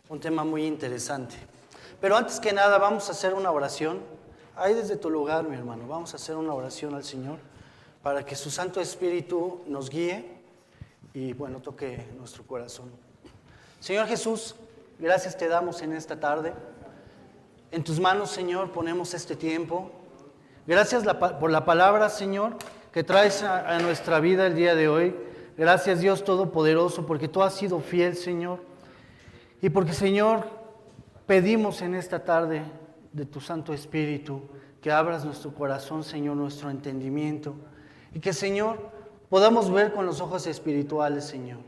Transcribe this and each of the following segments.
Un tema muy interesante. Pero antes que nada vamos a hacer una oración. Ahí desde tu lugar, mi hermano, vamos a hacer una oración al Señor para que su Santo Espíritu nos guíe y, bueno, toque nuestro corazón. Señor Jesús, gracias te damos en esta tarde. En tus manos, Señor, ponemos este tiempo. Gracias por la palabra, Señor, que traes a nuestra vida el día de hoy. Gracias, Dios Todopoderoso, porque tú has sido fiel, Señor. Y porque, Señor, pedimos en esta tarde de tu Santo Espíritu que abras nuestro corazón, Señor, nuestro entendimiento. Y que, Señor, podamos ver con los ojos espirituales, Señor.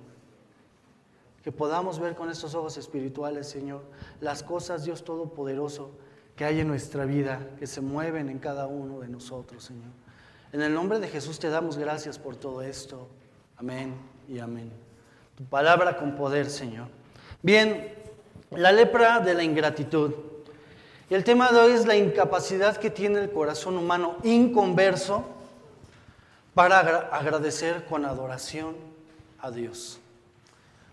Que podamos ver con estos ojos espirituales, Señor, las cosas, Dios Todopoderoso, que hay en nuestra vida, que se mueven en cada uno de nosotros, Señor. En el nombre de Jesús te damos gracias por todo esto. Amén y amén. Tu palabra con poder, Señor. Bien, la lepra de la ingratitud. Y el tema de hoy es la incapacidad que tiene el corazón humano inconverso para agradecer con adoración a Dios.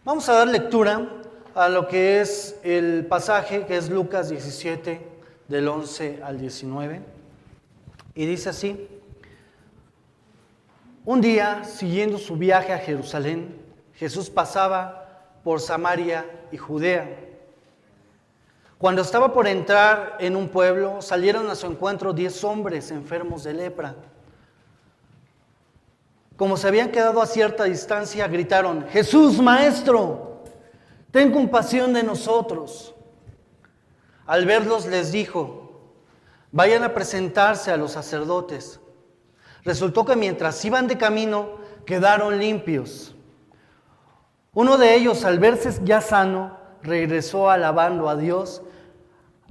Vamos a dar lectura a lo que es el pasaje que es Lucas 17, del 11 al 19. Y dice así: un día, siguiendo su viaje a Jerusalén, Jesús pasaba por Samaria y Judea. Cuando estaba por entrar en un pueblo, salieron a su encuentro 10 hombres enfermos de lepra. Como se habían quedado a cierta distancia, gritaron: Jesús, Maestro, ten compasión de nosotros. Al verlos les dijo: vayan a presentarse a los sacerdotes. Resultó que mientras iban de camino, quedaron limpios. Uno de ellos, al verse ya sano, regresó alabando a Dios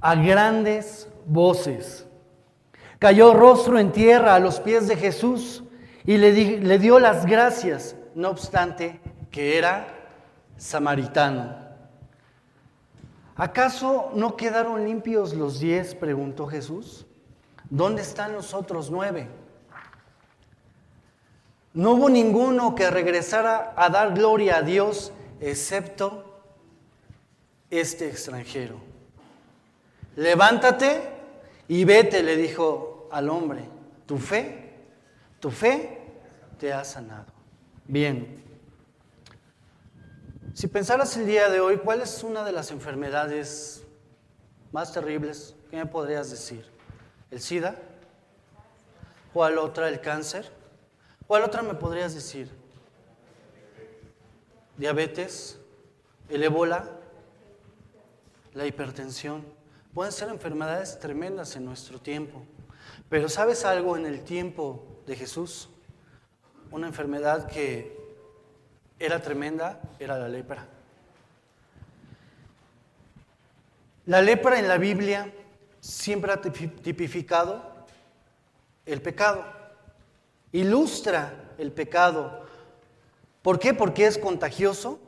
a grandes voces. Cayó rostro en tierra a los pies de Jesús y le dio las gracias, no obstante que era samaritano. ¿Acaso no quedaron limpios los 10? Preguntó Jesús. ¿Dónde están los otros 9? No hubo ninguno que regresara a dar gloria a Dios, excepto este extranjero. Levántate y vete, le dijo al hombre. Tu fe te ha sanado. Bien. Si pensaras el día de hoy, ¿cuál es una de las enfermedades más terribles? ¿Qué me podrías decir? ¿El SIDA? ¿Cuál otra? ¿El cáncer? ¿Cuál otra me podrías decir? ¿Diabetes? ¿El ébola? ¿La hipertensión? Pueden ser enfermedades tremendas en nuestro tiempo. Pero ¿sabes algo? En el tiempo de Jesús, una enfermedad que era tremenda era la lepra. La lepra en la Biblia siempre ha tipificado el pecado. Ilustra el pecado. ¿Por qué? Porque es contagioso,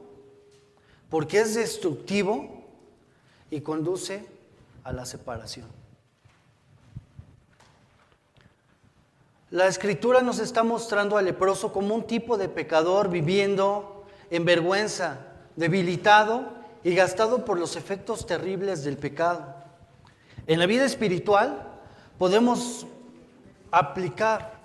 porque es destructivo y conduce a la separación. La Escritura nos está mostrando al leproso como un tipo de pecador viviendo en vergüenza, debilitado y gastado por los efectos terribles del pecado. En la vida espiritual podemos aplicar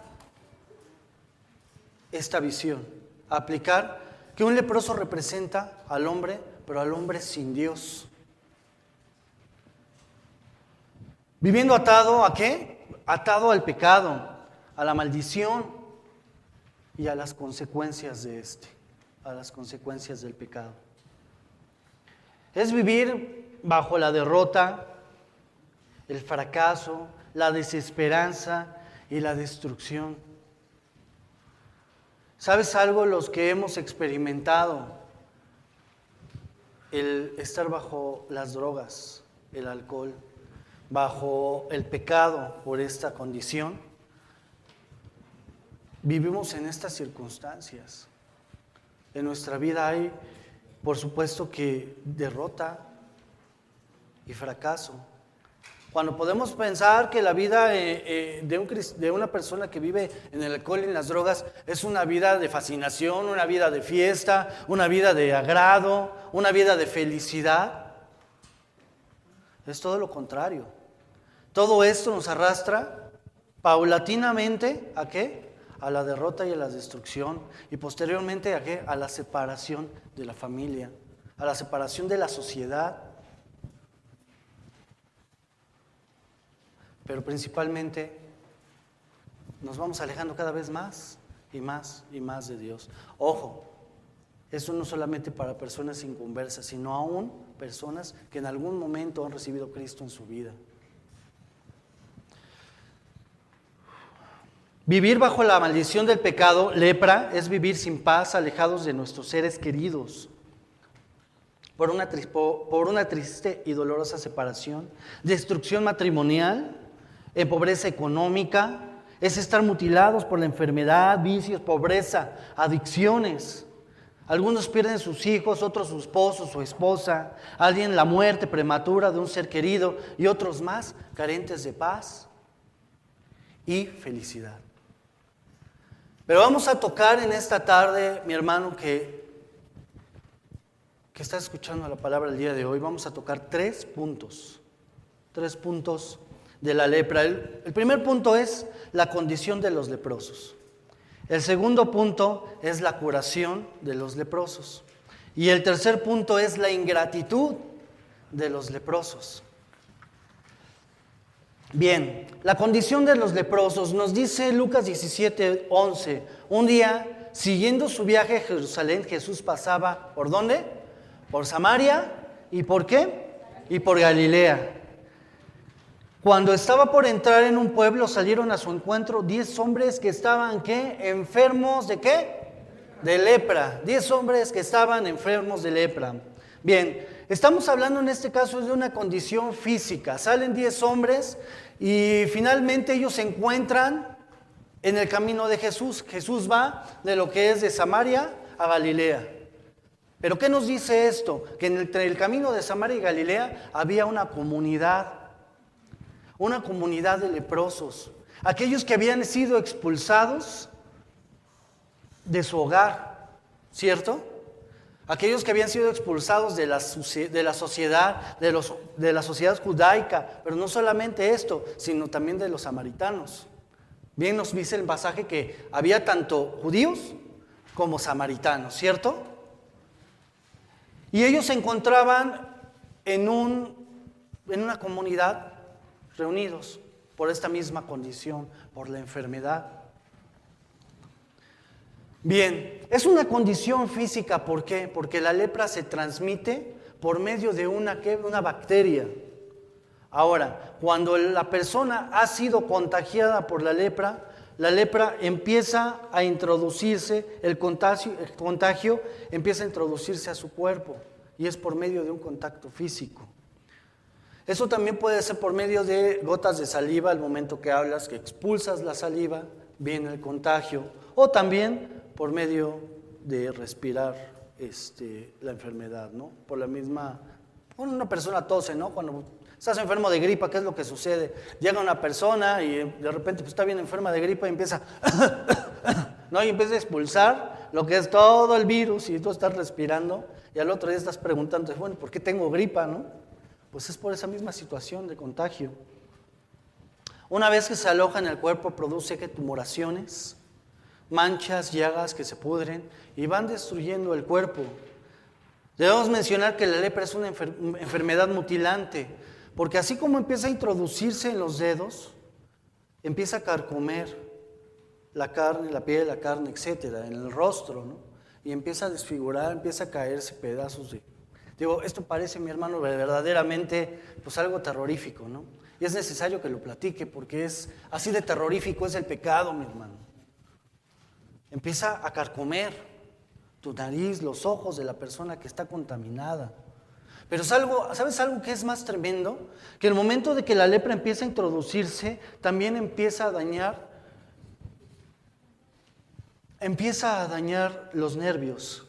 esta visión, aplicar que un leproso representa al hombre, pero al hombre sin Dios. Viviendo atado ¿a qué? Atado al pecado, a la maldición y a las consecuencias de a las consecuencias del pecado. Es vivir bajo la derrota, el fracaso, la desesperanza y la destrucción. ¿Sabes algo? Los que hemos experimentado el estar bajo las drogas, el alcohol, bajo el pecado por esta condición, vivimos en estas circunstancias. En nuestra vida hay, por supuesto, que derrota y fracaso. Cuando podemos pensar que la vida de una persona que vive en el alcohol y en las drogas es una vida de fascinación, una vida de fiesta, una vida de agrado, una vida de felicidad, Es todo lo contrario. Todo esto nos arrastra paulatinamente ¿a qué? A la derrota y a la destrucción. Y posteriormente ¿a qué? A la separación de la familia, a la separación de la sociedad. Pero principalmente nos vamos alejando cada vez más y más y más de Dios. Ojo, eso no solamente para personas inconversas, sino aún personas que en algún momento han recibido a Cristo en su vida. Vivir bajo la maldición del pecado, lepra, es vivir sin paz, alejados de nuestros seres queridos, por una triste y dolorosa separación, destrucción matrimonial, pobreza económica, es estar mutilados por la enfermedad, vicios, pobreza, adicciones. Algunos pierden sus hijos, otros su esposo, su esposa, alguien la muerte prematura de un ser querido y otros más carentes de paz y felicidad. Pero vamos a tocar en esta tarde, mi hermano, que está escuchando la palabra el día de hoy, vamos a tocar tres puntos de la lepra. El primer punto es la condición de los leprosos. El segundo punto es la curación de los leprosos. Y el tercer punto es la ingratitud de los leprosos. Bien, la condición de los leprosos nos dice Lucas 17:11. Un día, siguiendo su viaje a Jerusalén, Jesús pasaba, ¿por dónde? Por Samaria. ¿Y por qué? Y por Galilea. Cuando estaba por entrar en un pueblo, salieron a su encuentro 10 hombres que estaban, ¿qué? Enfermos ¿de qué? De lepra. 10 hombres que estaban enfermos de lepra. Bien, estamos hablando en este caso de una condición física. Salen 10 hombres y finalmente ellos se encuentran en el camino de Jesús. Jesús va de lo que es de Samaria a Galilea. ¿Pero qué nos dice esto? Que entre el camino de Samaria y Galilea había una comunidad de leprosos, aquellos que habían sido expulsados de su hogar, ¿cierto? Aquellos que habían sido expulsados de la sociedad, de la sociedad judaica, pero no solamente esto, sino también de los samaritanos. Bien nos dice el pasaje que había tanto judíos como samaritanos, ¿cierto? Y ellos se encontraban en una comunidad reunidos por esta misma condición, por la enfermedad. Bien, es una condición física, ¿por qué? Porque la lepra se transmite por medio de una bacteria. Ahora, cuando la persona ha sido contagiada por la lepra empieza a introducirse, el contagio empieza a introducirse a su cuerpo y es por medio de un contacto físico. Eso también puede ser por medio de gotas de saliva, al momento que hablas, que expulsas la saliva, viene el contagio, o también por medio de respirar la enfermedad, ¿no? Cuando una persona tose, ¿no? Cuando estás enfermo de gripa, ¿qué es lo que sucede? Llega una persona y de repente pues, está bien enferma de gripa y empieza, ¿no? Y empieza a expulsar lo que es todo el virus y tú estás respirando y al otro día estás preguntando, bueno, ¿por qué tengo gripa, no? Pues es por esa misma situación de contagio. Una vez que se aloja en el cuerpo, produce tumoraciones, manchas, llagas que se pudren y van destruyendo el cuerpo. Debemos mencionar que la lepra es una enfermedad mutilante, porque así como empieza a introducirse en los dedos, empieza a carcomer la carne, la piel, la carne, etcétera, en el rostro, ¿no? Y empieza a desfigurar, empieza a caerse pedazos de... esto parece, mi hermano, verdaderamente pues algo terrorífico, ¿no? Y es necesario que lo platique porque es así de terrorífico es el pecado, mi hermano. Empieza a carcomer tu nariz, los ojos de la persona que está contaminada. Pero ¿sabes algo que es más tremendo? Que el momento de que la lepra empieza a introducirse, también empieza a dañar los nervios.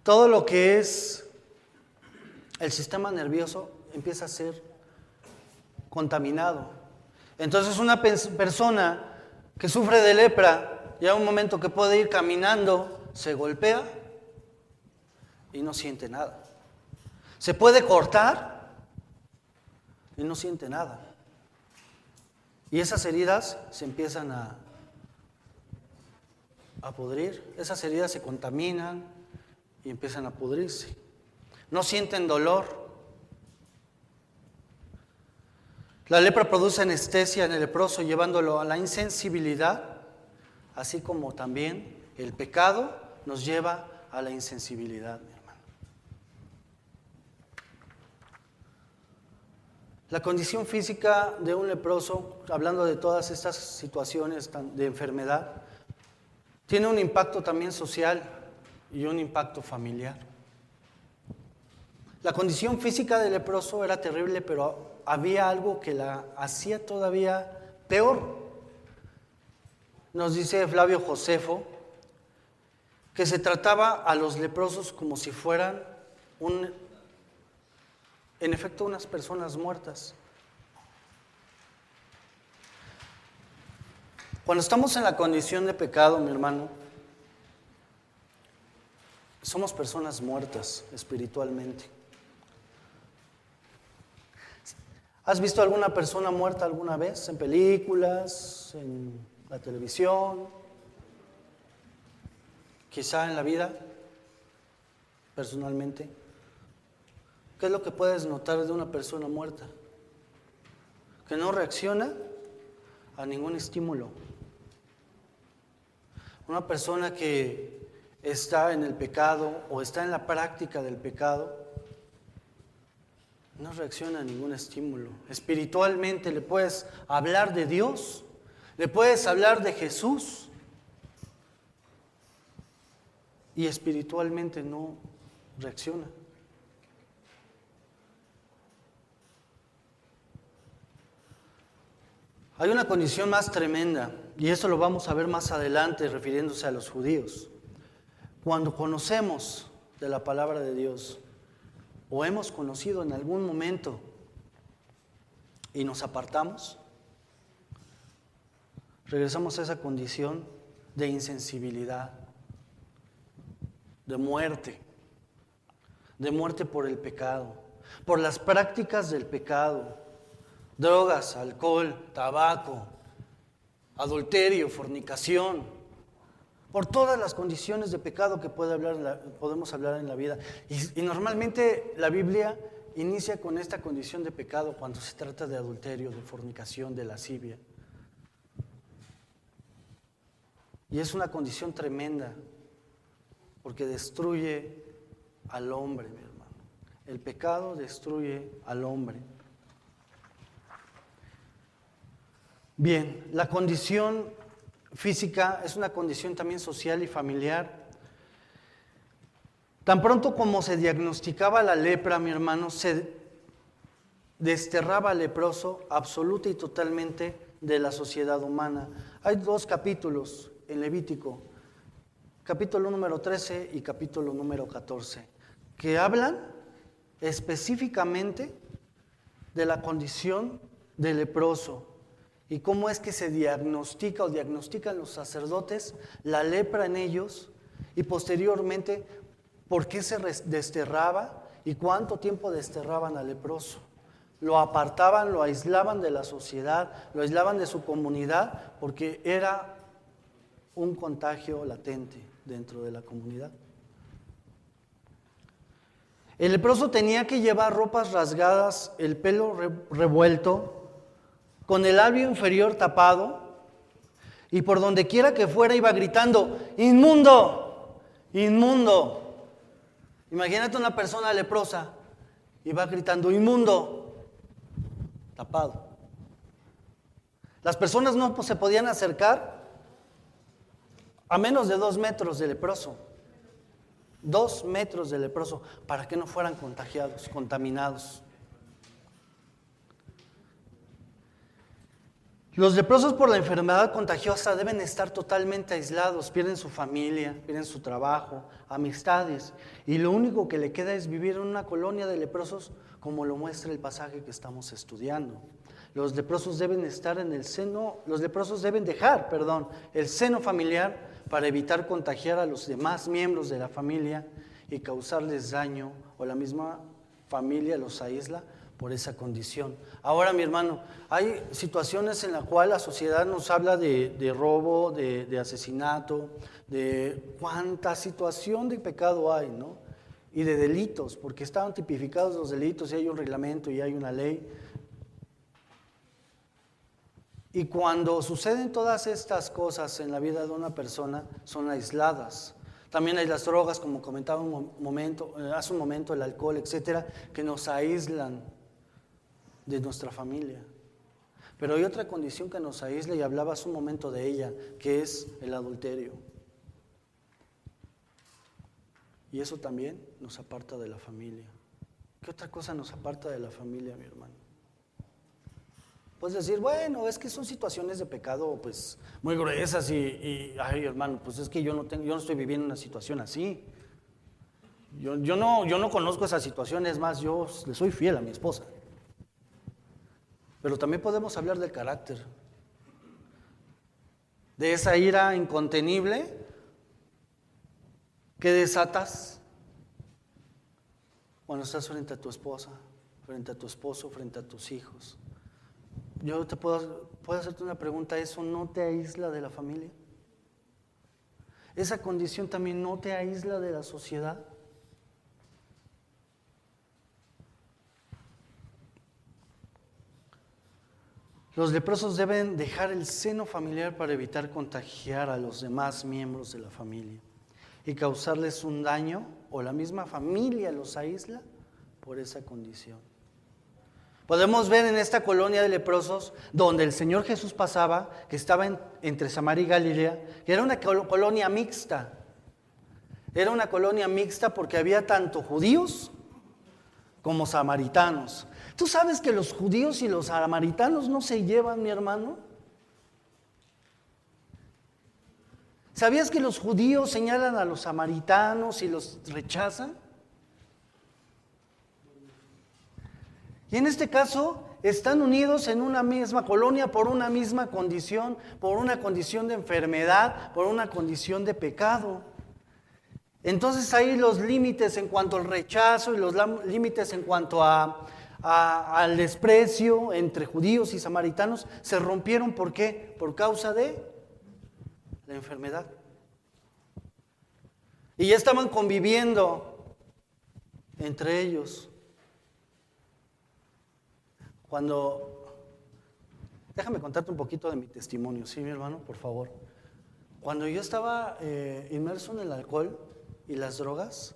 Todo lo que es el sistema nervioso empieza a ser contaminado. Entonces una persona que sufre de lepra, llega un momento que puede ir caminando, se golpea y no siente nada. Se puede cortar y no siente nada. Y esas heridas se empiezan a pudrir, esas heridas se contaminan y empiezan a pudrirse. No sienten dolor. La lepra produce anestesia en el leproso, llevándolo a la insensibilidad, así como también el pecado nos lleva a la insensibilidad, mi hermano. La condición física de un leproso, hablando de todas estas situaciones de enfermedad, tiene un impacto también social y un impacto familiar. La condición física del leproso era terrible, pero había algo que la hacía todavía peor. Nos dice Flavio Josefo que se trataba a los leprosos como si fueran en efecto unas personas muertas. Cuando estamos en la condición de pecado, mi hermano, somos personas muertas espiritualmente. ¿Has visto alguna persona muerta alguna vez? ¿En películas? ¿En la televisión? Quizá en la vida, personalmente. ¿Qué es lo que puedes notar de una persona muerta? Que no reacciona a ningún estímulo. Una persona que está en el pecado o está en la práctica del pecado no reacciona a ningún estímulo. Espiritualmente le puedes hablar de Dios, le puedes hablar de Jesús y espiritualmente no reacciona. Hay una condición más tremenda, y eso lo vamos a ver más adelante refiriéndose a los judíos. Cuando conocemos de la palabra de Dios, o hemos conocido en algún momento y nos apartamos, regresamos a esa condición de insensibilidad, de muerte por el pecado, por las prácticas del pecado. Drogas, alcohol, tabaco, adulterio, fornicación, por todas las condiciones de pecado que podemos hablar en la vida. Y normalmente la Biblia inicia con esta condición de pecado cuando se trata de adulterio, de fornicación, de lascivia. Y es una condición tremenda porque destruye al hombre, mi hermano. El pecado destruye al hombre. Bien, la condición física es una condición también social y familiar. Tan pronto como se diagnosticaba la lepra, mi hermano, se desterraba al leproso absoluta y totalmente de la sociedad humana. Hay 2 capítulos en Levítico, capítulo número 13 y capítulo número 14, que hablan específicamente de la condición del leproso. Y cómo es que se diagnostica o diagnostican los sacerdotes la lepra en ellos y posteriormente por qué se desterraba y cuánto tiempo desterraban al leproso. Lo apartaban, lo aislaban de la sociedad, lo aislaban de su comunidad porque era un contagio latente dentro de la comunidad. El leproso tenía que llevar ropas rasgadas, el pelo revuelto, con el labio inferior tapado, y por donde quiera que fuera iba gritando: ¡inmundo! ¡Inmundo! Imagínate una persona leprosa y va gritando: ¡inmundo! Tapado. Las personas no se podían acercar a menos de 2 metros del leproso. 2 metros del leproso, para que no fueran contagiados, contaminados. Los leprosos por la enfermedad contagiosa deben estar totalmente aislados, pierden su familia, pierden su trabajo, amistades, y lo único que le queda es vivir en una colonia de leprosos, como lo muestra el pasaje que estamos estudiando. Los leprosos deben dejar, el seno familiar para evitar contagiar a los demás miembros de la familia y causarles daño o la misma familia los aísla por esa condición. Ahora, mi hermano, hay situaciones en las cuales la sociedad nos habla de robo, de asesinato, de cuánta situación de pecado hay, ¿no? Y de delitos, porque estaban tipificados los delitos y hay un reglamento y hay una ley. Y cuando suceden todas estas cosas en la vida de una persona, son aisladas. También hay las drogas, como comentaba hace un momento, el alcohol, etcétera, que nos aíslan de nuestra familia. Pero hay otra condición que nos aísla, y hablaba hace un momento de ella, que es el adulterio. Y eso también nos aparta de la familia. ¿Qué otra cosa nos aparta de la familia, mi hermano? Puedes decir, bueno, es que son situaciones de pecado pues muy gruesas ay, hermano, pues es que yo no estoy viviendo una situación así. Yo no conozco esas situaciones, más yo le soy fiel a mi esposa. Pero también podemos hablar del carácter, de esa ira incontenible que desatas cuando estás frente a tu esposa, frente a tu esposo, frente a tus hijos. Yo puedo hacerte una pregunta, ¿eso no te aísla de la familia? ¿Esa condición también no te aísla de la sociedad? Los leprosos deben dejar el seno familiar para evitar contagiar a los demás miembros de la familia y causarles un daño, o la misma familia los aísla por esa condición. Podemos ver en esta colonia de leprosos, donde el Señor Jesús pasaba, que estaba entre Samaria y Galilea, que era una colonia mixta. Era una colonia mixta porque había tanto judíos como samaritanos. ¿Tú sabes que los judíos y los samaritanos no se llevan, mi hermano? ¿Sabías que los judíos señalan a los samaritanos y los rechazan? Y en este caso están unidos en una misma colonia por una misma condición, por una condición de enfermedad, por una condición de pecado. Entonces ahí los límites en cuanto al rechazo y los límites en cuanto al desprecio entre judíos y samaritanos se rompieron. ¿Por qué? Por causa de la enfermedad. Y ya estaban conviviendo entre ellos. Déjame contarte un poquito de mi testimonio, ¿sí, mi hermano? Por favor. Cuando yo estaba inmerso en el alcohol y las drogas,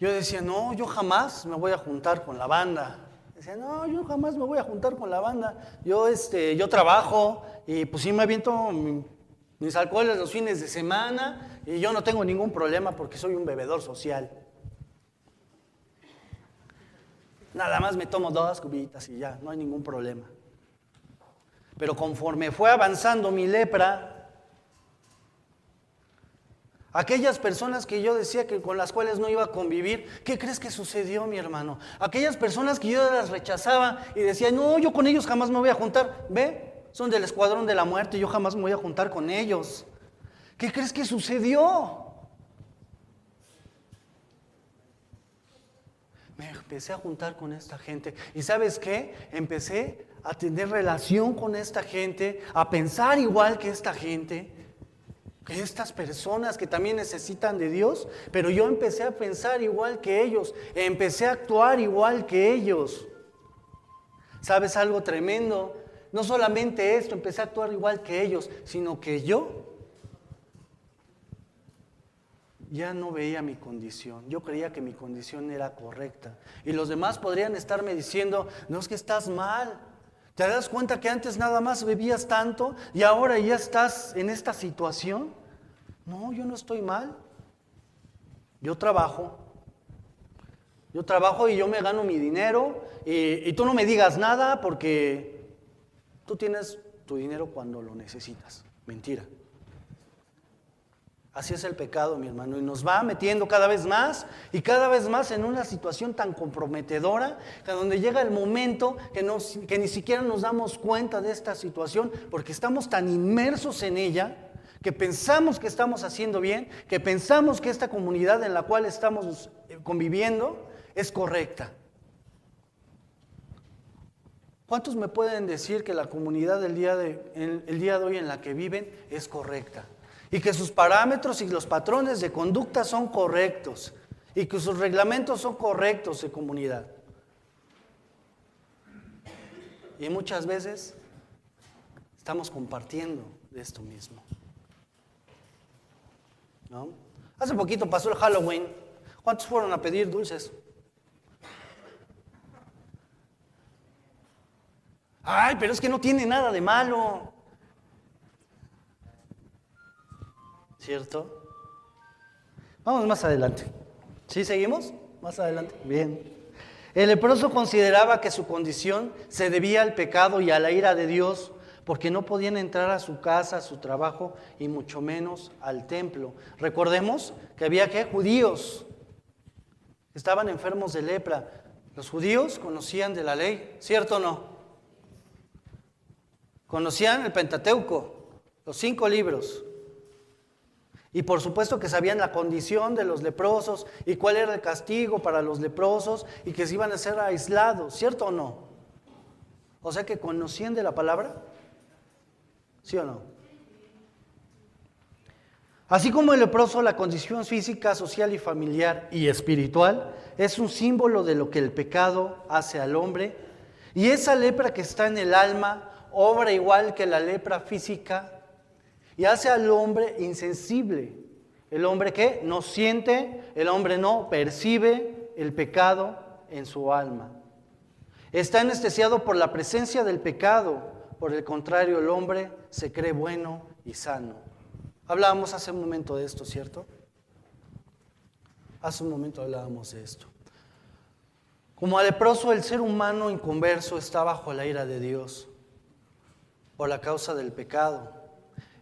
yo decía, no, yo jamás me voy a juntar con la banda. Decía, no, yo jamás me voy a juntar con la banda. Yo trabajo y pues sí me aviento mis alcoholes los fines de semana y yo no tengo ningún problema porque soy un bebedor social. Nada más me tomo 2 cubitas y ya, no hay ningún problema. Pero conforme fue avanzando mi lepra, aquellas personas que yo decía que con las cuales no iba a convivir, ¿qué crees que sucedió, mi hermano? Aquellas personas que yo las rechazaba y decía, no, yo con ellos jamás me voy a juntar. ¿Ve? Son del escuadrón de la muerte, yo jamás me voy a juntar con ellos. ¿Qué crees que sucedió? Me empecé a juntar con esta gente. ¿Y sabes qué? Empecé a tener relación con esta gente, a pensar igual que esta gente, que estas personas que también necesitan de Dios, pero yo empecé a pensar igual que ellos, empecé a actuar igual que ellos. ¿Sabes algo tremendo? No solamente esto, empecé a actuar igual que ellos, sino que yo ya no veía mi condición. Yo creía que mi condición era correcta. Y los demás podrían estarme diciendo, no, es que estás mal. ¿Te das cuenta que antes nada más bebías tanto y ahora ya estás en esta situación? No, yo no estoy mal. Yo trabajo y yo me gano mi dinero y tú no me digas nada porque tú tienes tu dinero cuando lo necesitas. Mentira. Así es el pecado, mi hermano, y nos va metiendo cada vez más y cada vez más en una situación tan comprometedora, que donde llega el momento que ni siquiera nos damos cuenta de esta situación, porque estamos tan inmersos en ella, que pensamos que estamos haciendo bien, que pensamos que esta comunidad en la cual estamos conviviendo es correcta. ¿Cuántos me pueden decir que la comunidad el día de hoy en la que viven es correcta? Y que sus parámetros y los patrones de conducta son correctos. Y que sus reglamentos son correctos de comunidad. Y muchas veces estamos compartiendo de esto mismo, ¿no? Hace poquito pasó el Halloween. ¿Cuántos fueron a pedir dulces? Ay, pero es que no tiene nada de malo. ¿Cierto? Vamos más adelante. ¿Sí seguimos? Más adelante. Bien. El leproso consideraba que su condición se debía al pecado y a la ira de Dios, porque no podían entrar a su casa, a su trabajo y mucho menos al templo. Recordemos que había judíos que estaban enfermos de lepra. Los judíos conocían de la ley, ¿cierto o no? Conocían el Pentateuco, los 5 libros. Y por supuesto que sabían la condición de los leprosos y cuál era el castigo para los leprosos y que se iban a ser aislados, ¿cierto o no? O sea que conocían de la palabra, ¿sí o no? Así como el leproso, la condición física, social y familiar y espiritual es un símbolo de lo que el pecado hace al hombre, y esa lepra que está en el alma obra igual que la lepra física y hace al hombre insensible. El hombre que no siente, el hombre no percibe el pecado en su alma. Está anestesiado por la presencia del pecado. Por el contrario, el hombre se cree bueno y sano. Hablábamos hace un momento de esto, ¿cierto? Hace un momento hablábamos de esto. Como al leproso, el ser humano inconverso está bajo la ira de Dios por la causa del pecado.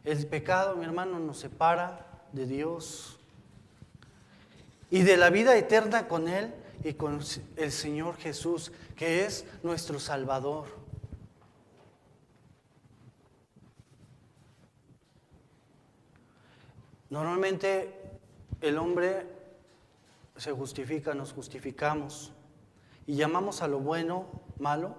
El pecado, mi hermano, nos separa de Dios y de la vida eterna con Él y con el Señor Jesús, que es nuestro Salvador. Normalmente el hombre se justifica, nos justificamos y llamamos a lo bueno malo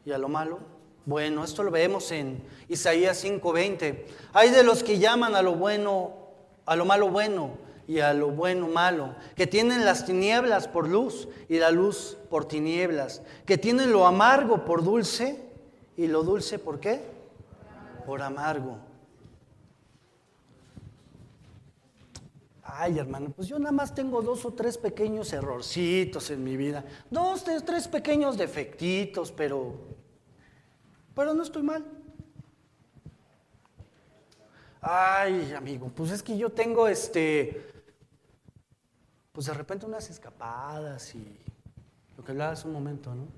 y a lo malo bueno. Esto lo vemos en Isaías 5:20. Hay de los que llaman a lo bueno, a lo malo bueno y a lo bueno malo, que tienen las tinieblas por luz y la luz por tinieblas, que tienen lo amargo por dulce y lo dulce ¿por qué? Por amargo. Ay, hermano, pues yo nada más tengo 2 o 3 pequeños errorcitos en mi vida, 2, 3 pequeños defectitos, pero no estoy mal. Ay, amigo, pues es que yo tengo pues de repente unas escapadas y lo que hablaba hace un momento, ¿no?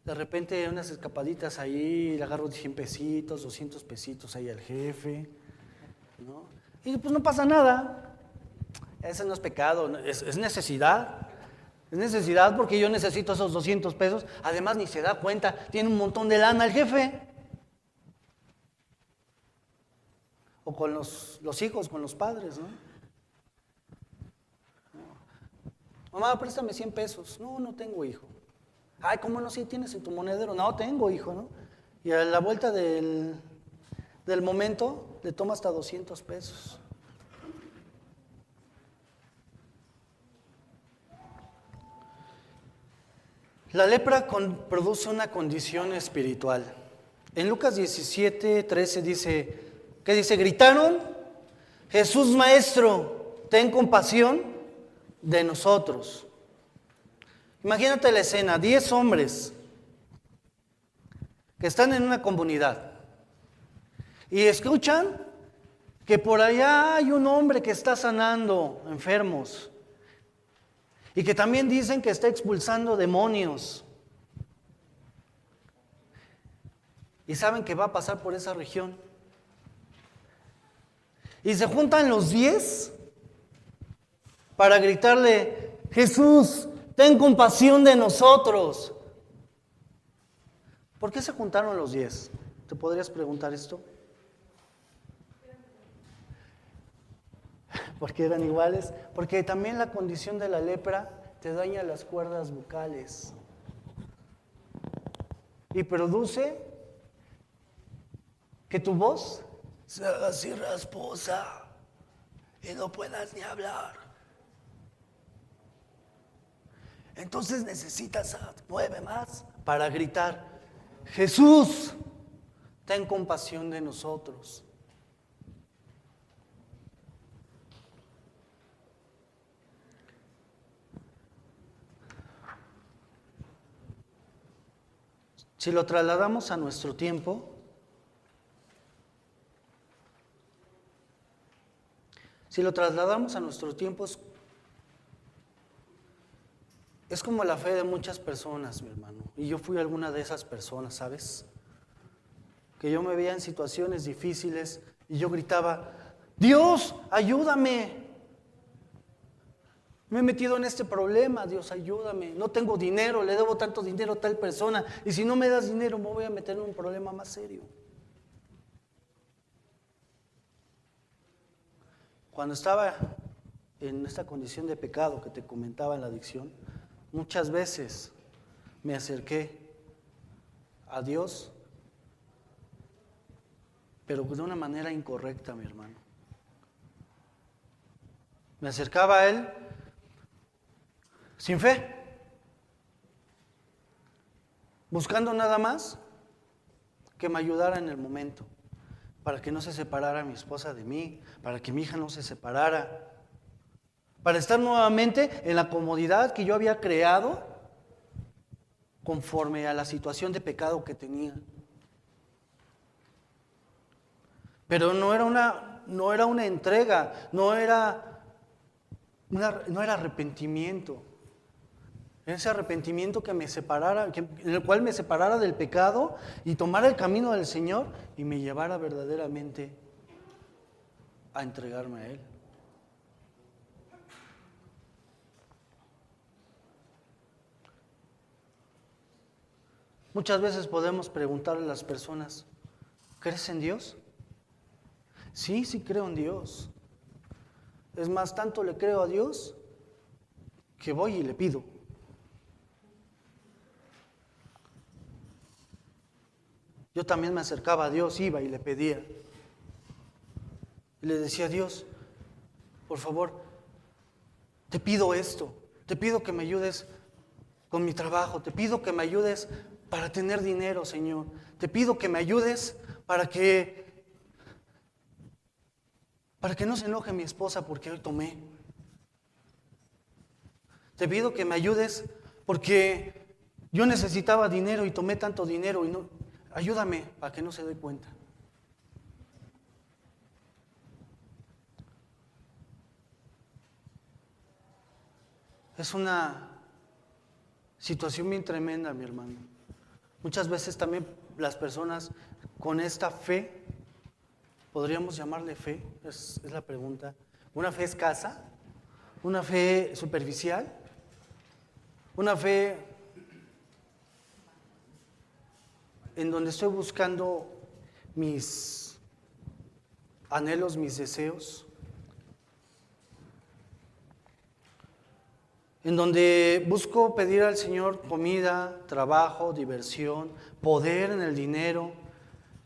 De repente unas escapaditas ahí, le agarro 100 pesitos, 200 pesitos ahí al jefe, ¿no? Y pues no pasa nada. Ese no es pecado, es necesidad. Es necesidad porque yo necesito esos 200 pesos. Además ni se da cuenta, tiene un montón de lana el jefe. O con los hijos, con los padres, ¿no? Mamá, préstame 100 pesos. No tengo, hijo. Ay, ¿cómo no? Si tienes en tu monedero. No tengo, hijo, ¿no? Y a la vuelta del momento le toma hasta 200 pesos. La lepra produce una condición espiritual. En Lucas 17:13 dice, ¿qué dice? Gritaron, Jesús Maestro, ten compasión de nosotros. Imagínate la escena, 10 hombres que están en una comunidad y escuchan que por allá hay un hombre que está sanando enfermos. Y que también dicen que está expulsando demonios. Y saben que va a pasar por esa región. Y se juntan los 10 para gritarle, Jesús, ten compasión de nosotros. ¿Por qué se juntaron los 10? ¿Te podrías preguntar esto? Porque eran iguales, porque también la condición de la lepra te daña las cuerdas vocales y produce que tu voz se haga así rasposa y no puedas ni hablar. Entonces necesitas 9 más para gritar: Jesús, ten compasión de nosotros. Si lo trasladamos a nuestro tiempo, es como la fe de muchas personas, mi hermano. Y yo fui alguna de esas personas, ¿sabes? Que yo me veía en situaciones difíciles y yo gritaba: Dios, ayúdame. Me he metido en este problema, Dios, ayúdame. No tengo dinero, le debo tanto dinero a tal persona. Y si no me das dinero, me voy a meter en un problema más serio. Cuando estaba en esta condición de pecado que te comentaba en la adicción, muchas veces me acerqué a Dios, pero de una manera incorrecta, mi hermano. Me acercaba a Él sin fe, buscando nada más que me ayudara en el momento, para que no se separara mi esposa de mí, para que mi hija no se separara, para estar nuevamente en la comodidad que yo había creado conforme a la situación de pecado que tenía. Pero no era una entrega, no era arrepentimiento. Ese arrepentimiento que me separara, en el cual me separara del pecado y tomara el camino del Señor y me llevara verdaderamente a entregarme a Él. Muchas veces podemos preguntarle a las personas: ¿crees en Dios? Sí, sí creo en Dios. Es más, tanto le creo a Dios que voy y le pido. Yo también me acercaba a Dios, iba y le pedía. Y le decía: Dios, por favor, te pido esto, te pido que me ayudes con mi trabajo, te pido que me ayudes para tener dinero, Señor. Te pido que me ayudes para que no se enoje mi esposa porque hoy tomé. Te pido que me ayudes porque yo necesitaba dinero y tomé tanto dinero y no. Ayúdame para que no se dé cuenta. Es una situación bien tremenda, mi hermano. Muchas veces también las personas con esta fe, podríamos llamarle fe, es la pregunta. Una fe escasa, una fe superficial, una fe en donde estoy buscando mis anhelos, mis deseos, en donde busco pedir al Señor comida, trabajo, diversión, poder en el dinero,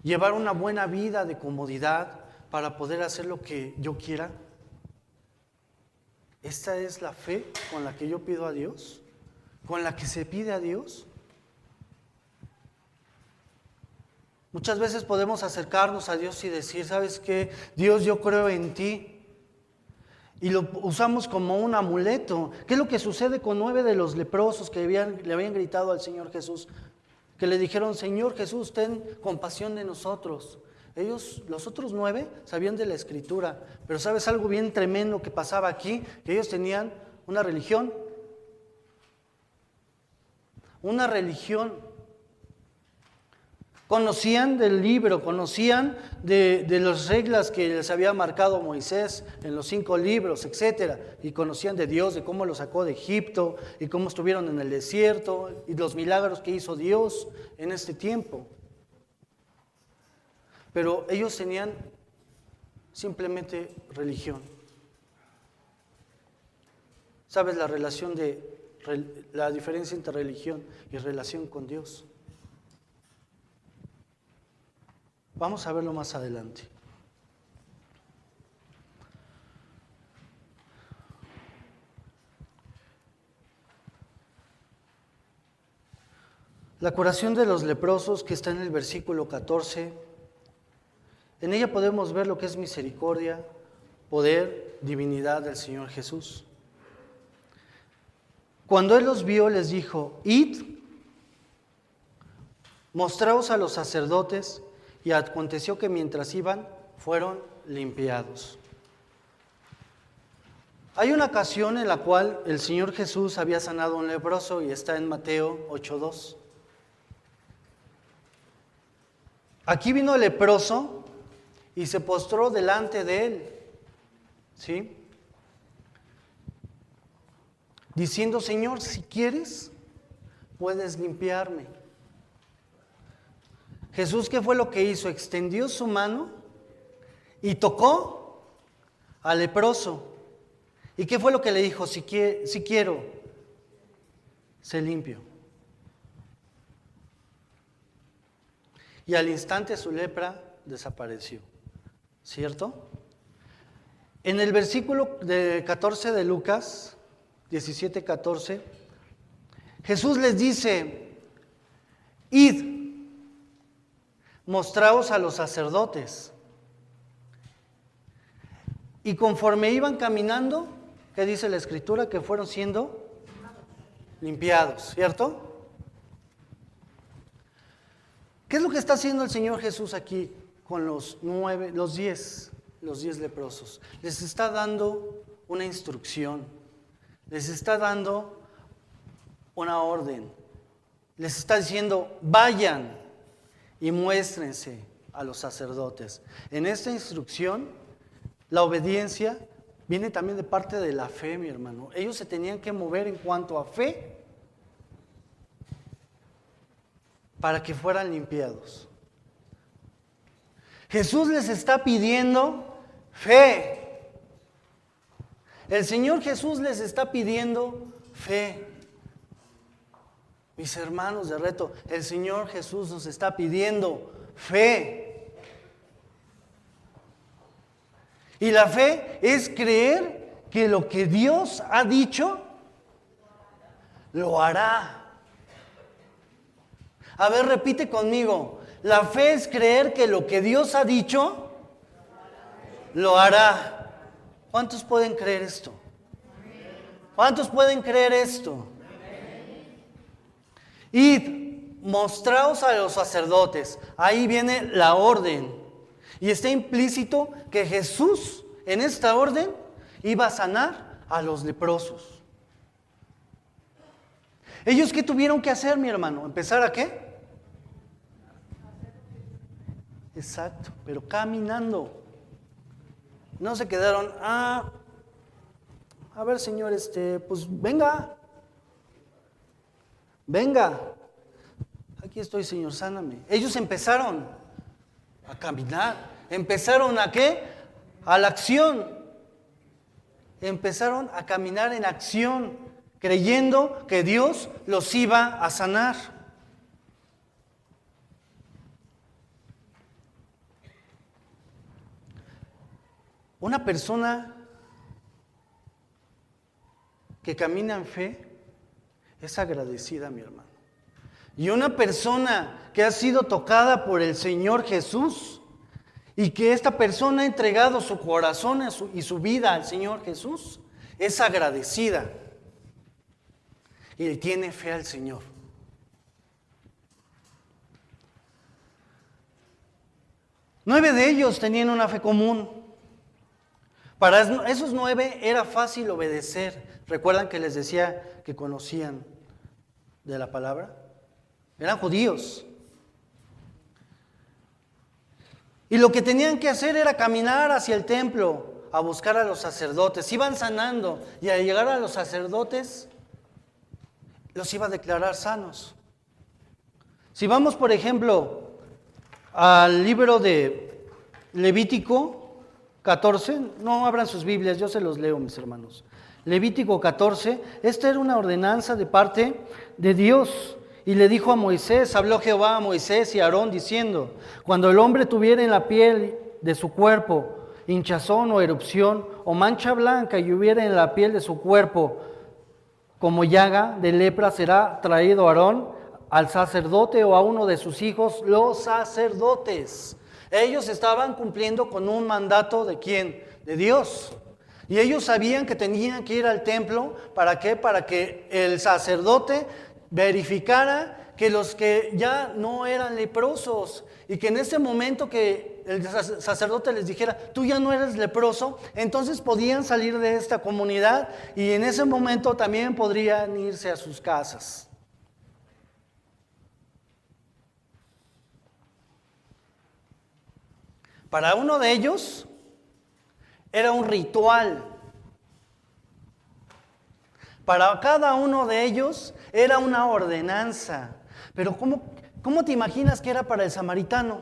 llevar una buena vida de comodidad para poder hacer lo que yo quiera. ¿Esta es la fe con la que yo pido a Dios? ¿Con la que se pide a Dios? Muchas veces podemos acercarnos a Dios y decir: ¿sabes qué? Dios, yo creo en ti. Y lo usamos como un amuleto. ¿Qué es lo que sucede con 9 de los leprosos que le habían gritado al Señor Jesús? Que le dijeron: Señor Jesús, ten compasión de nosotros. Ellos, los otros 9, sabían de la Escritura. Pero ¿sabes algo bien tremendo que pasaba aquí? Que ellos tenían una religión. Una religión. Conocían del libro, conocían de las reglas que les había marcado Moisés en los 5 libros, etc. Y conocían de Dios, de cómo los sacó de Egipto y cómo estuvieron en el desierto y los milagros que hizo Dios en este tiempo. Pero ellos tenían simplemente religión. ¿Sabes la relación de la diferencia entre religión y relación con Dios. Vamos a verlo más adelante. La curación de los leprosos, que está en el versículo 14, en ella podemos ver lo que es misericordia, poder, divinidad del Señor Jesús. Cuando Él los vio, les dijo: id, mostraos a los sacerdotes, y aconteció que mientras iban, fueron limpiados. Hay una ocasión en la cual el Señor Jesús había sanado a un leproso, y está en Mateo 8:2. Aquí vino el leproso y se postró delante de Él, ¿sí? Diciendo: Señor, si quieres, puedes limpiarme. Jesús, ¿qué fue lo que hizo? Extendió su mano y tocó al leproso. ¿Y qué fue lo que le dijo? Si quiero, sé limpio. Y al instante su lepra desapareció, ¿cierto? En el versículo 14 de Lucas 17:14, Jesús les dice: id, mostraos a los sacerdotes. Y conforme iban caminando, ¿qué dice la Escritura? Que fueron siendo limpiados, ¿cierto? ¿Qué es lo que está haciendo el Señor Jesús aquí con los 10 leprosos? Les está dando una instrucción, les está dando una orden, les está diciendo: vayan y muéstrense a los sacerdotes. En esta instrucción, la obediencia viene también de parte de la fe, mi hermano. Ellos se tenían que mover en cuanto a fe para que fueran limpiados. Jesús les está pidiendo fe. El Señor Jesús les está pidiendo fe. Mis hermanos de Reto, el Señor Jesús nos está pidiendo fe. Y la fe es creer que lo que Dios ha dicho, lo hará. A ver, repite conmigo. La fe es creer que lo que Dios ha dicho, lo hará. ¿Cuántos pueden creer esto? ¿Cuántos pueden creer esto? Id, mostraos a los sacerdotes. Ahí viene la orden. Y está implícito que Jesús, en esta orden, iba a sanar a los leprosos. ¿Ellos qué tuvieron que hacer, mi hermano? ¿Empezar a qué? Exacto, pero caminando. No se quedaron: a ver, Señor, pues venga. Aquí estoy, Señor, sáname. Ellos empezaron a caminar. ¿Empezaron a qué? A la acción. Empezaron a caminar en acción, creyendo que Dios los iba a sanar. Una persona que camina en fe es agradecida, mi hermano. Y una persona que ha sido tocada por el Señor Jesús y que esta persona ha entregado su corazón y su vida al Señor Jesús, es agradecida y tiene fe al Señor. Nueve de ellos tenían una fe común. Para esos 9 era fácil obedecer. ¿Recuerdan que les decía que conocían de la palabra? Eran judíos. Y lo que tenían que hacer era caminar hacia el templo a buscar a los sacerdotes. Iban sanando y al llegar a los sacerdotes los iba a declarar sanos. Si vamos, por ejemplo, al libro de Levítico 14, no abran sus Biblias, yo se los leo, mis hermanos. Levítico 14, esta era una ordenanza de parte de Dios. Y le dijo a Moisés, habló Jehová a Moisés y a Aarón diciendo, cuando el hombre tuviera en la piel de su cuerpo hinchazón o erupción o mancha blanca y hubiera en la piel de su cuerpo como llaga de lepra, será traído Aarón al sacerdote o a uno de sus hijos, los sacerdotes. Ellos estaban cumpliendo con un mandato ¿de quién? De Dios. Y ellos sabían que tenían que ir al templo, ¿para qué? Para que el sacerdote verificara que los que ya no eran leprosos y que en ese momento que el sacerdote les dijera, tú ya no eres leproso, entonces podían salir de esta comunidad y en ese momento también podrían irse a sus casas. Para uno de ellos era un ritual. Para cada uno de ellos era una ordenanza. Pero ¿cómo te imaginas que era para el samaritano?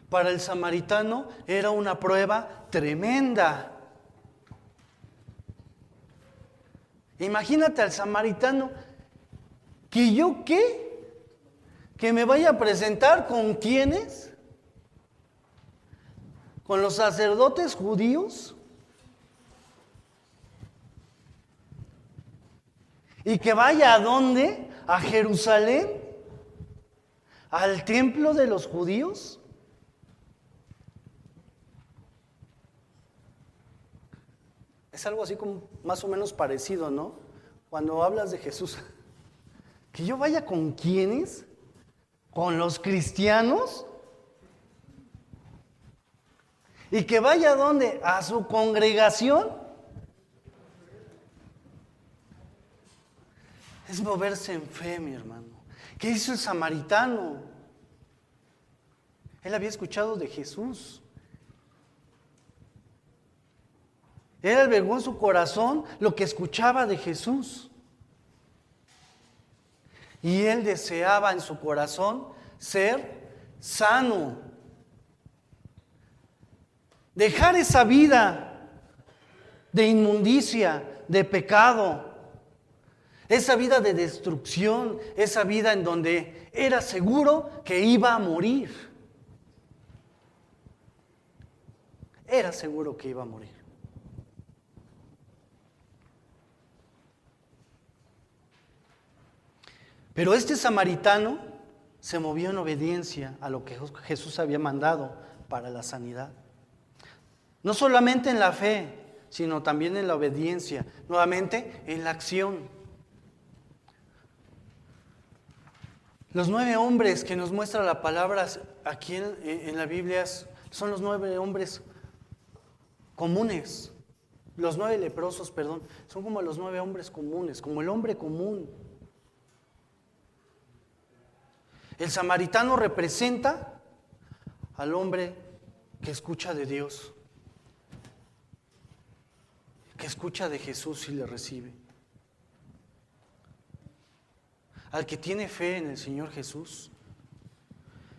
Para el samaritano era una prueba tremenda. Imagínate al samaritano, ¿que yo qué? ¿Que me vaya a presentar con quiénes? ¿Con los sacerdotes judíos? ¿Y que vaya a dónde? ¿A Jerusalén? ¿Al templo de los judíos? Es algo así como más o menos parecido, ¿no? Cuando hablas de Jesús. ¿Que yo vaya con quiénes? ¿Con los cristianos? ¿Y que vaya a dónde? ¿A su congregación? Es moverse en fe, mi hermano. ¿Qué hizo el samaritano? Él había escuchado de Jesús. Él albergó en su corazón lo que escuchaba de Jesús. Y él deseaba en su corazón ser sano. Dejar esa vida de inmundicia, de pecado. Esa vida de destrucción, esa vida en donde era seguro que iba a morir. Era seguro que iba a morir. Pero este samaritano se movió en obediencia a lo que Jesús había mandado para la sanidad. No solamente en la fe, sino también en la obediencia, nuevamente en la acción. Los 9 hombres que nos muestra la palabra aquí en la Biblia son los 9 hombres comunes. Los 9 leprosos, perdón, son como los 9 hombres comunes, como el hombre común. El samaritano representa al hombre que escucha de Dios, que escucha de Jesús y le recibe. Al que tiene fe en el Señor Jesús.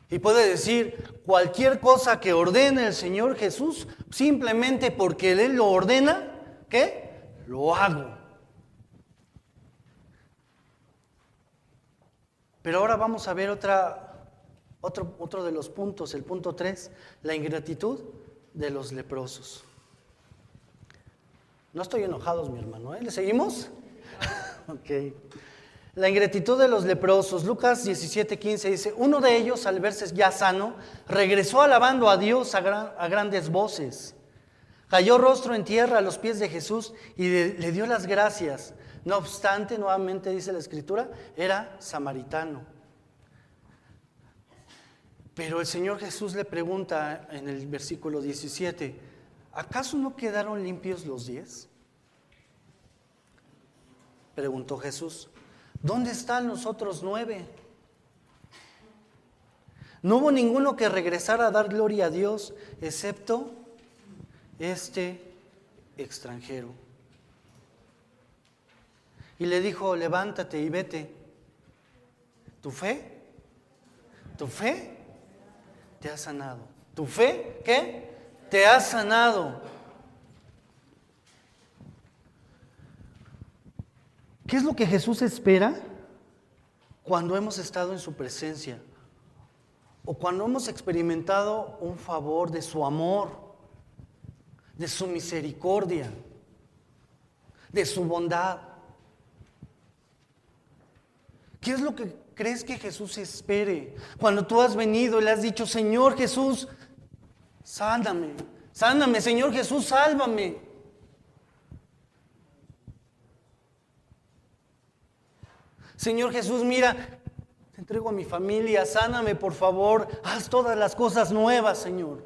Y puede decir cualquier cosa que ordene el Señor Jesús, simplemente porque Él lo ordena, ¿qué? Lo hago. Pero ahora vamos a ver otro de los puntos, el punto 3, la ingratitud de los leprosos. No estoy enojados, mi hermano, ¿Le seguimos? Ok. La ingratitud de los leprosos. Lucas 17:15 dice, uno de ellos, al verse ya sano, regresó alabando a Dios a grandes voces. Cayó rostro en tierra a los pies de Jesús y le dio las gracias. No obstante, nuevamente dice la Escritura, era samaritano. Pero el Señor Jesús le pregunta en el versículo 17, ¿acaso no quedaron limpios los 10? Preguntó Jesús. ¿Dónde están los otros 9? No hubo ninguno que regresara a dar gloria a Dios, excepto este extranjero. Y le dijo, levántate y vete. ¿Tu fe? ¿Tu fe? Te ha sanado. ¿Tu fe qué? Te ha sanado. ¿Qué es lo que Jesús espera cuando hemos estado en su presencia? O cuando hemos experimentado un favor de su amor, de su misericordia, de su bondad. ¿Qué es lo que crees que Jesús espere cuando tú has venido y le has dicho: Señor Jesús, sáname, sáname, Señor Jesús, sálvame? Señor Jesús, mira, te entrego a mi familia, sáname por favor, haz todas las cosas nuevas, Señor.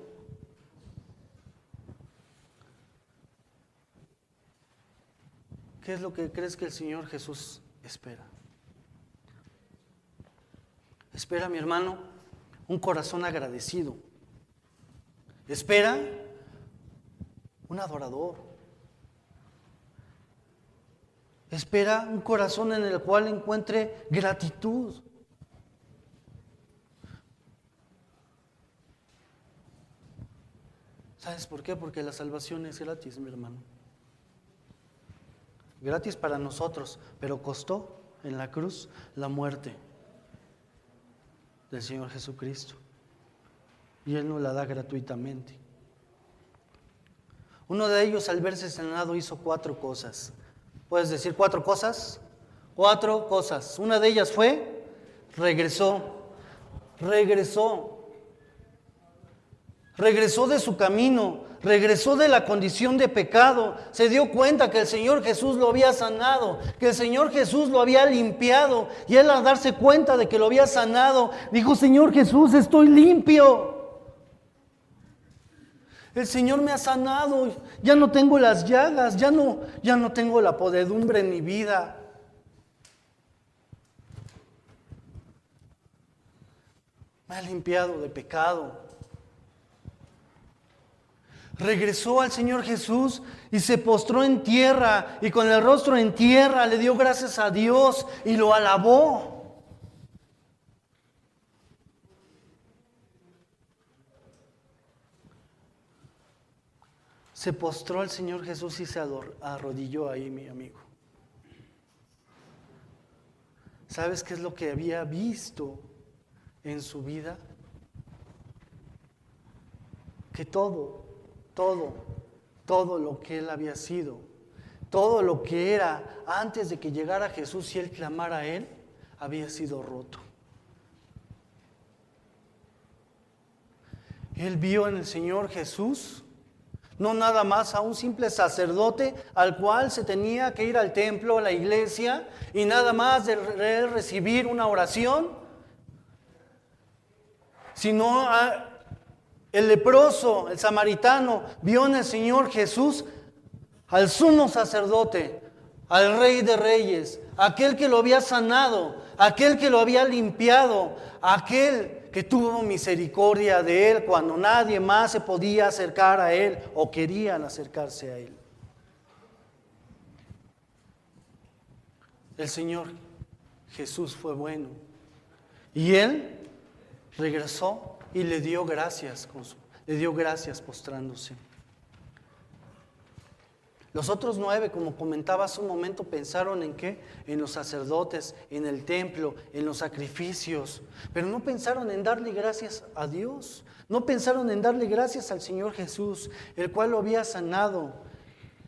¿Qué es lo que crees que el Señor Jesús espera? Espera, mi hermano, un corazón agradecido. Espera un adorador. Espera un corazón en el cual encuentre gratitud. ¿Sabes por qué? Porque la salvación es gratis, mi hermano. Gratis para nosotros, pero costó en la cruz la muerte del Señor Jesucristo. Y Él nos la da gratuitamente. Uno de ellos, al verse sanado, hizo 4 cosas. ¿Puedes decir 4 cosas? 4 cosas. Una de ellas fue, regresó de su camino, regresó de la condición de pecado, se dio cuenta que el Señor Jesús lo había sanado, que el Señor Jesús lo había limpiado, y él, al darse cuenta de que lo había sanado, dijo: Señor Jesús, estoy limpio. El Señor me ha sanado, ya no tengo las llagas, ya no tengo la podredumbre en mi vida. Me ha limpiado de pecado. Regresó al Señor Jesús y se postró en tierra, y con el rostro en tierra le dio gracias a Dios y lo alabó. Se postró al Señor Jesús y se arrodilló ahí, mi amigo. ¿Sabes qué es lo que había visto en su vida? Que todo lo que él había sido, todo lo que era antes de que llegara Jesús y él clamara a él, había sido roto. Él vio en el Señor Jesús no nada más a un simple sacerdote al cual se tenía que ir al templo, a la iglesia, y nada más de recibir una oración, sino el leproso, el samaritano, vio en el Señor Jesús al sumo sacerdote, al Rey de Reyes, aquel que lo había sanado, aquel que lo había limpiado, aquel que tuvo misericordia de él cuando nadie más se podía acercar a él o querían acercarse a él. El Señor Jesús fue bueno y él regresó y le dio gracias postrándose. Los otros 9, como comentaba hace un momento, pensaron en ¿qué? En los sacerdotes, en el templo, en los sacrificios. Pero no pensaron en darle gracias a Dios. No pensaron en darle gracias al Señor Jesús, el cual lo había sanado.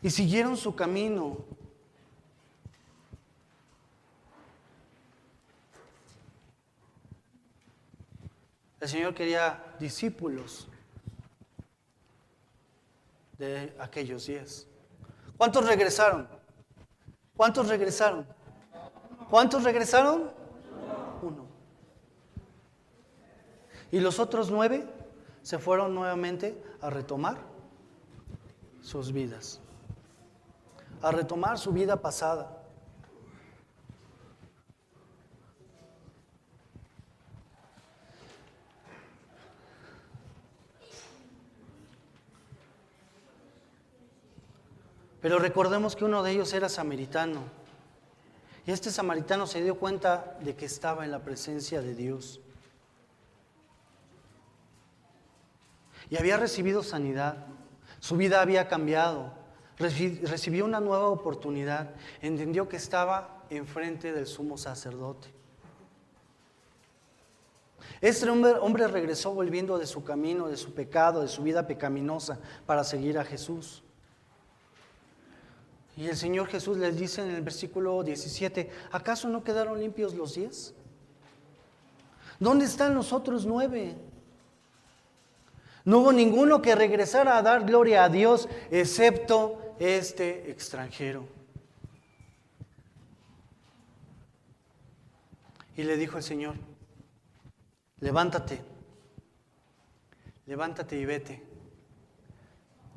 Y siguieron su camino. El Señor quería discípulos de aquellos 10. ¿Cuántos regresaron? ¿Cuántos regresaron? ¿Cuántos regresaron? 1. Y los otros 9 se fueron nuevamente a retomar sus vidas, a retomar su vida pasada. Pero recordemos que uno de ellos era samaritano. Y este samaritano se dio cuenta de que estaba en la presencia de Dios. Y había recibido sanidad. Su vida había cambiado. recibió una nueva oportunidad, entendió que estaba enfrente del sumo sacerdote. Este hombre regresó volviendo de su camino, de su pecado, de su vida pecaminosa, para seguir a Jesús. Y el Señor Jesús les dice en el versículo 17, ¿acaso no quedaron limpios los 10? ¿Dónde están los otros 9? No hubo ninguno que regresara a dar gloria a Dios, excepto este extranjero. Y le dijo el Señor, levántate y vete.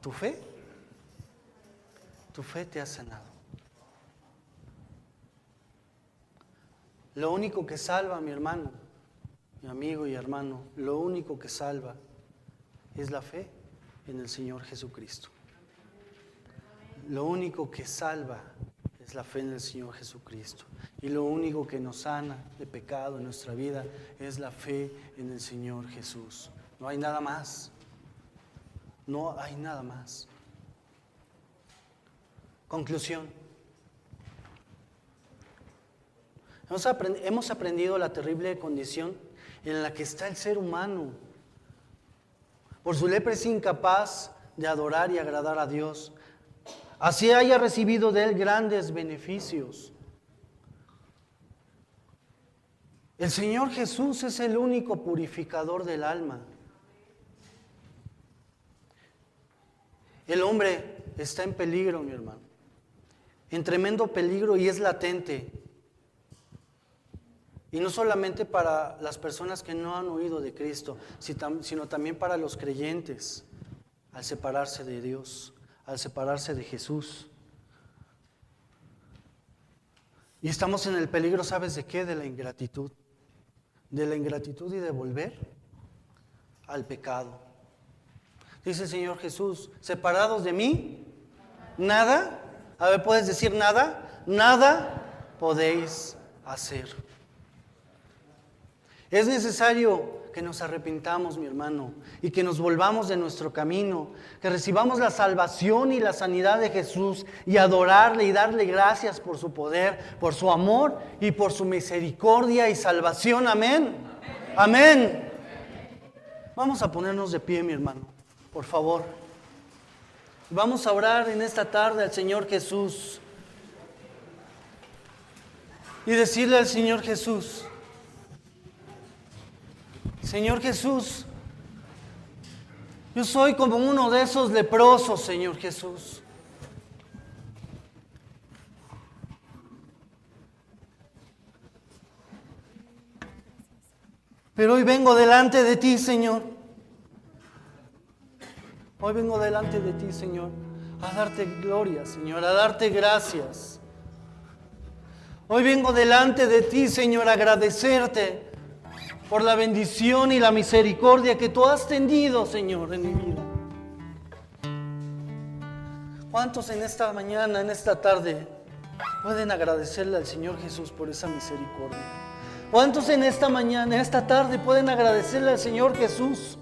Tu fe te ha sanado. Lo único que salva, mi hermano, mi amigo y hermano, lo único que salva es la fe en el Señor Jesucristo. Lo único que salva es la fe en el Señor Jesucristo. Y lo único que nos sana de pecado en nuestra vida es la fe en el Señor Jesús. No hay nada más. No hay nada más. Conclusión. Hemos aprendido la terrible condición en la que está el ser humano. Por su lepra es incapaz de adorar y agradar a Dios. Así haya recibido de Él grandes beneficios. El Señor Jesús es el único purificador del alma. El hombre está en peligro, mi hermano. En tremendo peligro, y es latente. Y no solamente para las personas que no han oído de Cristo, sino también para los creyentes, al separarse de Dios, al separarse de Jesús. Y estamos en el peligro, ¿sabes de qué? De la ingratitud. De la ingratitud y de volver al pecado. Dice el Señor Jesús, separados de mí, nada. A ver, ¿puedes decir nada? Nada podéis hacer. Es necesario que nos arrepintamos, mi hermano, y que nos volvamos de nuestro camino, que recibamos la salvación y la sanidad de Jesús y adorarle y darle gracias por su poder, por su amor y por su misericordia y salvación. Amén. Amén. Vamos a ponernos de pie, mi hermano, por favor. Vamos a orar en esta tarde al Señor Jesús y decirle al Señor Jesús, Señor Jesús, yo soy como uno de esos leprosos, Señor Jesús. Pero hoy vengo delante de ti, Señor. Hoy vengo delante de ti, Señor, a darte gloria, Señor, a darte gracias. Hoy vengo delante de ti, Señor, a agradecerte por la bendición y la misericordia que tú has tendido, Señor, en mi vida. ¿Cuántos en esta mañana, en esta tarde, pueden agradecerle al Señor Jesús por esa misericordia? ¿Cuántos en esta mañana, en esta tarde, pueden agradecerle al Señor Jesús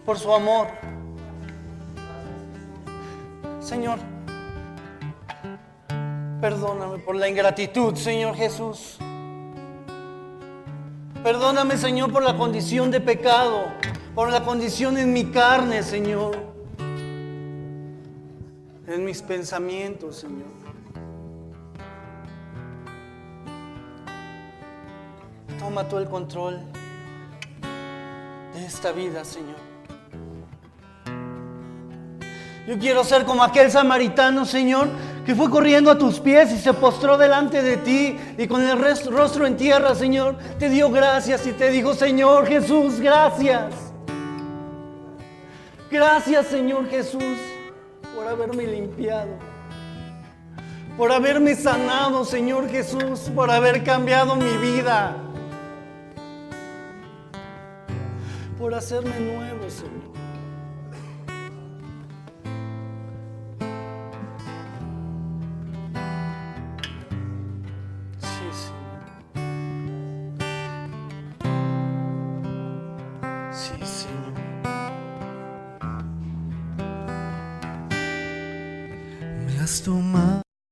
por su amor? Señor, perdóname por la ingratitud, Señor Jesús. Perdóname, Señor, por la condición de pecado, por la condición en mi carne, Señor, en mis pensamientos, Señor. Toma tú el control de esta vida, Señor. Yo quiero ser como aquel samaritano, Señor, que fue corriendo a tus pies y se postró delante de ti y con el rostro en tierra, Señor, te dio gracias y te dijo, Señor Jesús, gracias. Gracias, Señor Jesús, por haberme limpiado, por haberme sanado, Señor Jesús, por haber cambiado mi vida, por hacerme nuevo, Señor. has tomado.